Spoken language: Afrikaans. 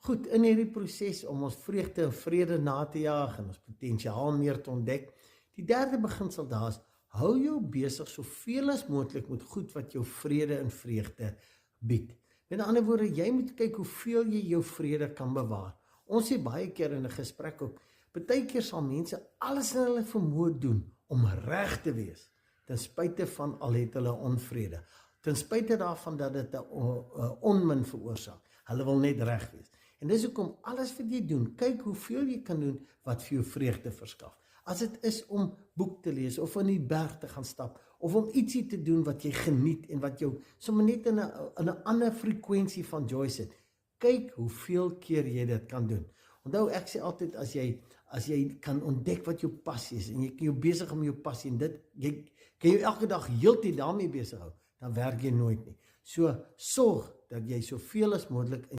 Goed, in hierdie proses om ons vreugde en vrede na te jaag en ons potensiaal meer te ontdek, die derde beginsel daar is, hou jou besig soveel as moontlik met goed wat jou vrede en vreugde bied. Met ander woorde, jy moet kyk hoeveel jy jou vrede kan bewaar. Ons sê baie keer in 'n gesprek ook, baie keer sal mense alles in hulle vermoë doen om reg te wees, ten spyte van al het hulle onvrede. Ten spyte daarvan dat dit 'n onmin veroorsaak. Hulle wil net reg wees. En dis hoekom alles wat jy doen, kyk hoeveel jy kan doen wat vir jou vreugde verskaf. As dit is om boek te lees, of in die berg te gaan stap, of om ietsie te doen wat jy geniet, en wat jou sommer net in 'n ander frekwensie van joy sit, kyk hoeveel keer jy dit kan doen. Onthou, ek sê altyd, as jy kan ontdek wat jou passie is, en jy kan jou besig om jou passie, en jy kan jou elke dag heeltyd daarmee besig hou, dan werk jy nooit nie. So, sorg dat jy soveel as moontlik